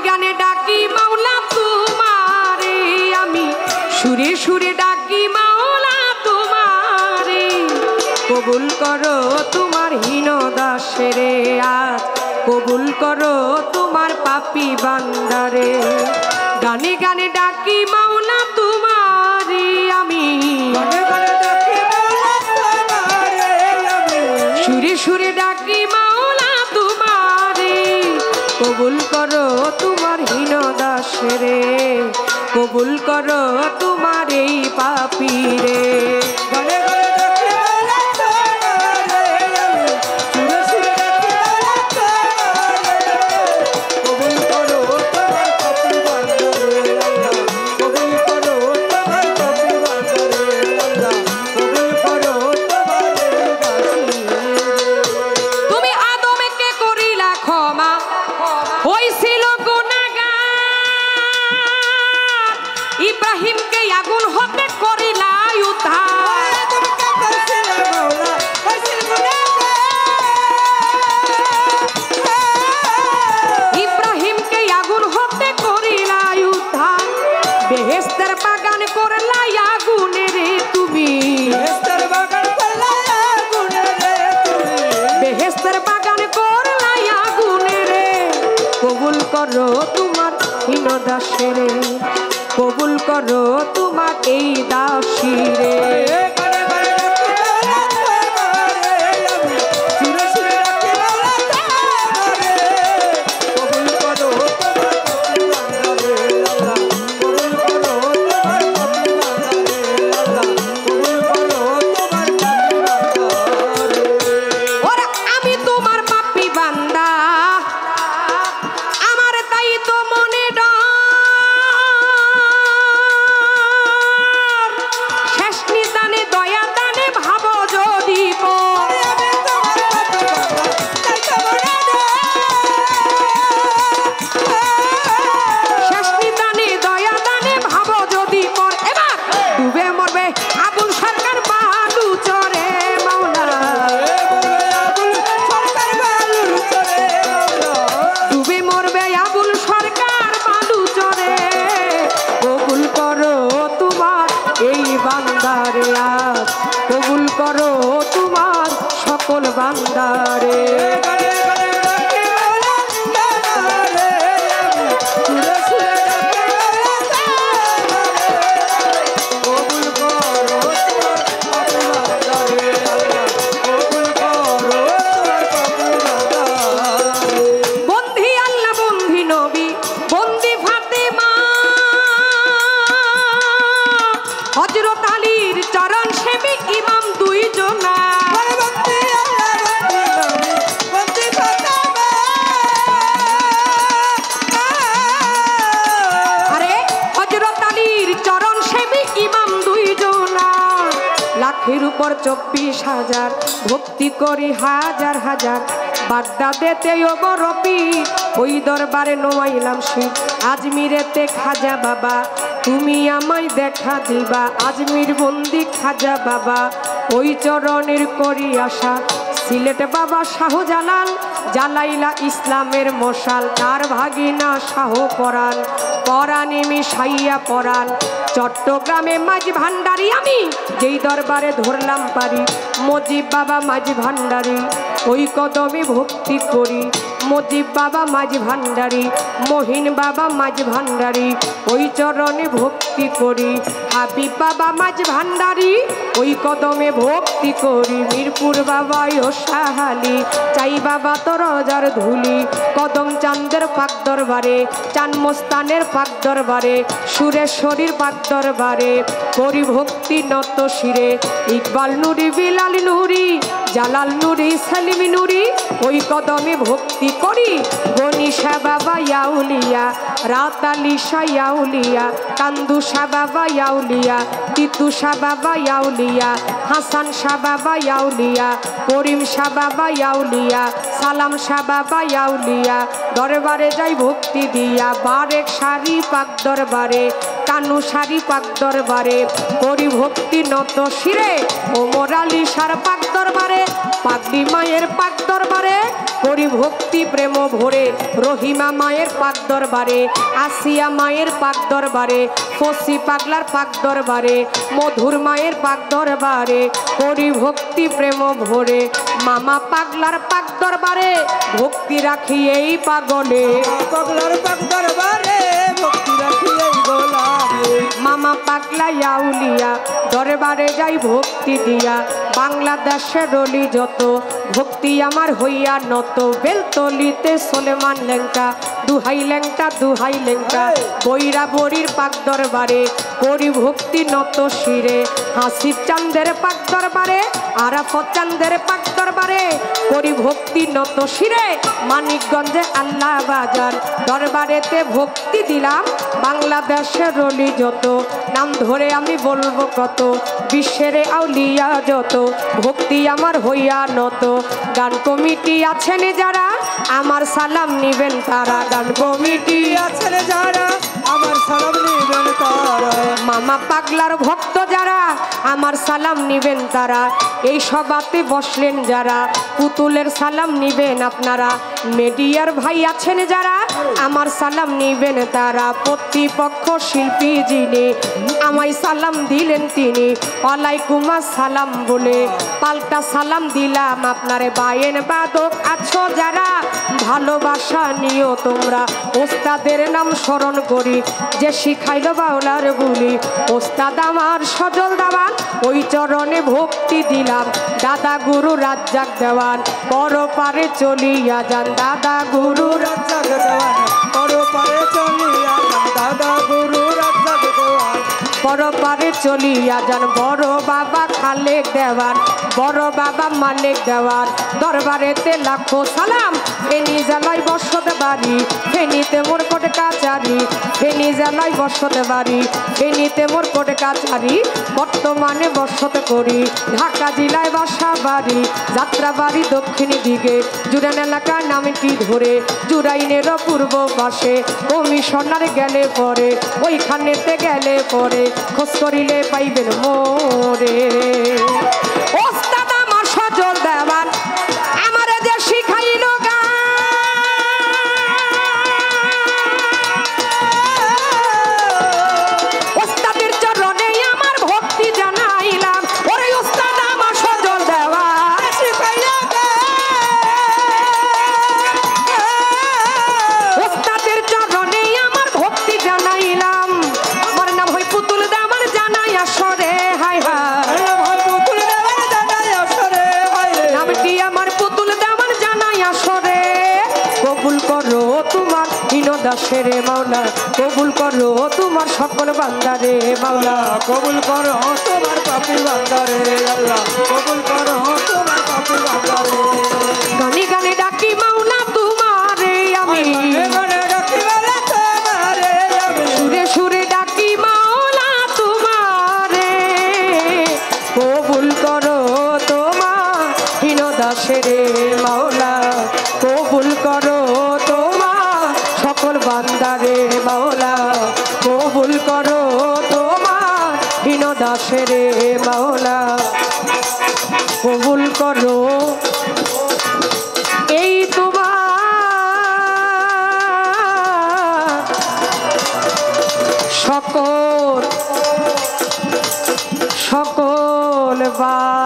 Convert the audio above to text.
গানে ডাকি মাওলা তোমারে আমি সুরে সুরে ডাকি মাওলা তোমারে কবুল করো তোমার হীন দাসেরে আজ কবুল করো তোমার পাপী বান্দারে গানে গানে ডাকি মাওলা তোমারে আমি সুরে সুরে ডাকি মাওলা তোমারে কবুল করো তোমার হীন দাসেরে কবুল করো তোমার এই পাপীরে ইব্রাহিমকে আগুন হতে করিলা উদ্ধার ইব্রাহিমকে আগুন হতে করিলা উদ্ধার বেহেশতের বাগান করলা আগুনে রে তুমি বেহেশতের বাগান করলা আগুনে রে কবুল করো তোমার হীন দাসেরে কবুল করো তোমার এই দাসীরে আমি তোমার পাপী বান্দা আমার তাই তো মনে কবুল করো তোমার সকল বান্দারে বন্ধি আল্লাহ বন্ধি নবী বন্ধি ফাতেমা হযরত আলীর চরণ সেবী ইমাম দুই জনা আরে হযরত আলীর চরণ সেবী ইমাম দুই জনা লাখের উপর 24,000 ভক্তি করি হাজার হাজার বাড্ডা দেতে বরপি ওই দরবারে নোয়াইলাম শিব আজমিরেতে খাজা বাবা তুমি আমায় দেখা দিবা আজমির বন্দি খাজা বাবা ওই চরণের করি আশা সিলেট বাবা শাহজালাল জ্বালাইলা ইসলামের মশাল তার ভাগিনা শাহ পরাণ পরাণে মিশাইয়া পরাণ চট্টগ্রামে মাঝি ভান্ডারি আমি যেই দরবারে ধরলাম পারি মজিব বাবা মাঝি ভান্ডারি ওই কদমে ভক্তি করি মজিব বাবা মাঝি ভান্ডারি মহিন বাবা মাঝি ভান্ডারি ওই চরণে ভক্তি করি হাবিব বাবা মাঝি ভান্ডারি ওই কদমে ভক্তি করি মিরপুর বাবা ও সাহালি চাই বাবা তোর রজার ধুলি কদম চাঁদের পাক দরবারে চান মোস্তানের পাক দরবারে সুরেশ্বরীর পাক দরবারে করি ভক্তি নত শিরে ইকবাল নুরি বিলাল নুরি জালাল নুরি সালিমি নুরি ওই কদমে ভক্তি করি গনিশা বাবা ইয়াউলিয়া রাতালি শাহ ইয়াউলিয়া কান্দু শাহ বাবা ইয়াউলিয়া তিতু শাহ বাবা ইয়াউলিয়া হাসান শাহ বাবা ইয়াউলিয়া করিম শাহ বাবা ইয়াউলিয়া সালাম শাহ বাবা ইয়াউলিয়া দরবারে যাই ভক্তি দিয়া বারেক শাড়ি পাক দরবারে কানু শাড়ি পাক দরবারে করি ভক্তি নত শিরে ওমর আলী শাহ পাক দরবারে পাগলি মায়ের পাক দরবারে করি ভক্তি প্রেম ভরে রহিমা মায়ের পাক দরবারে আসিয়া মায়ের পাক দরবারে ফসি পাগলার পাক দরবারে মধুর মায়ের পাক দরবারে করি ভক্তি প্রেম ভরে মামা পাগলার পাক দরবারে ভক্তি রাখি এই পাগলে পাগলার পাক দরবারে ভক্তি রাখি এই গোলাপে মামা পাগলা আউলিয়া দরবারে যাই ভক্তি দিয়া বাংলাদেশের রলি যত ভক্তি আমার হইয়া নত বেলতলিতে সোলেমান লেঙ্কা দুহাই লেঙ্কা বৈরা বরির পাক দরবারে করি ভক্তি নত শিরে হাসির চাঁদের পাক দরবারে আরাফত চাঁদের পাক দরবারে করি ভক্তি নত শিরে মানিকগঞ্জে আল্লাহ বাজার দরবারেতে ভক্তি দিলাম বাংলাদেশের রলি যত নাম ধরে আমি বলবো কত বিশ্বের আউলিয়া যত ভক্তি আমার হইয়া নত গান কমিটি আছেন যারা আমার সালাম নিবেন তারা গান কমিটি আছেন যারা আমার সালাম নিবেন তারা মামা পাগলার ভক্ত যারা আমার সালাম নিবেন তারা এই সভাতে বসলেন যারা পুতুলের সালাম নিবেন আপনারা মিডিয়ার ভাই আছেন যারা আমার সালাম নিবেন তারা প্রতিপক্ষ শিল্পী যিনি আমায় সালাম দিলেন তিনি ওয়ালাইকুম আসসালাম বলে পাল্টা সালাম দিলাম আপনারে বায়েন বাদক আছো যারা ভালোবাসা নিও তোমরা ওস্তাদের নাম স্মরণ করি যে শিখাইলো বাউলার বলি ওস্তাদ আমার সজল দাওয়ান ওই চরণে ভক্তি দিলাম দাদা গুরু রাজ্জাক দেওয়ান বড় পারে চলিয়া যান দাদা গুরু রাজ্জাক দেওয়ান বড় পারে চলিয়া যান দাদা গুরু রাজ্জাক দেওয়ান বড় পারে চলিয়া যান বড় বাবা খালেক দেওয়ান বড় বাবা মালিক দেওয়ান দরবারেতে লাখো সালাম ফেনী জেলায় বসত বাড়ি ফেনীতে মোর কোট কাচারি ফেনী জেলায় বসত বাড়ি ফেনীতে মোর কোট কাচারি বর্তমানে বসত করি ঢাকা জেলায় বাসা বাড়ি যাত্রা বাড়ি দক্ষিণ দিকে জুরান এলাকার নামটি ধরে জুরাইনেরও পূর্ব পাশে কমিশনার গেলে পরে ওইখানেতে গেলে পরে খোঁজ করিলে পাইবেন মোরে ওস্তাদ আমার সজল দেওয়ান আমারে যে শিখাইল ওস্তাদের চরণে আমার ভক্তি জানাইলাম ওরে ওস্তাদ আমার সজল দেওয়ান ওস্তাদের চরণে আমার ভক্তি জানাইলাম আমার নাম হয় পুতুল দেওয়ান জানাই আসরে হাই হাই নামটি আমার পুতুল দেওয়ান জানাই আসরে কবুল করো তোমার হীনদাসের মাওলা কবুল করো তোমার সকল বান্দারে মাওলা কবুল করো তোমার পাপি বান্দারে আল্লাহ কবুল করো তোমার পাপি বান্দারে গানে গানে ডাকি মাওলা তোমারে আমি সুরে সুরে ডাকি মাওলা তোমারে কবুল করো তোমার হীনদাসের মাওলা কবুল করো তোমার সকল বান্দারে মাওলা কবুল করো তোমার হীনদাসের মাওলা কবুল করো এই তোমার সকল সকল বা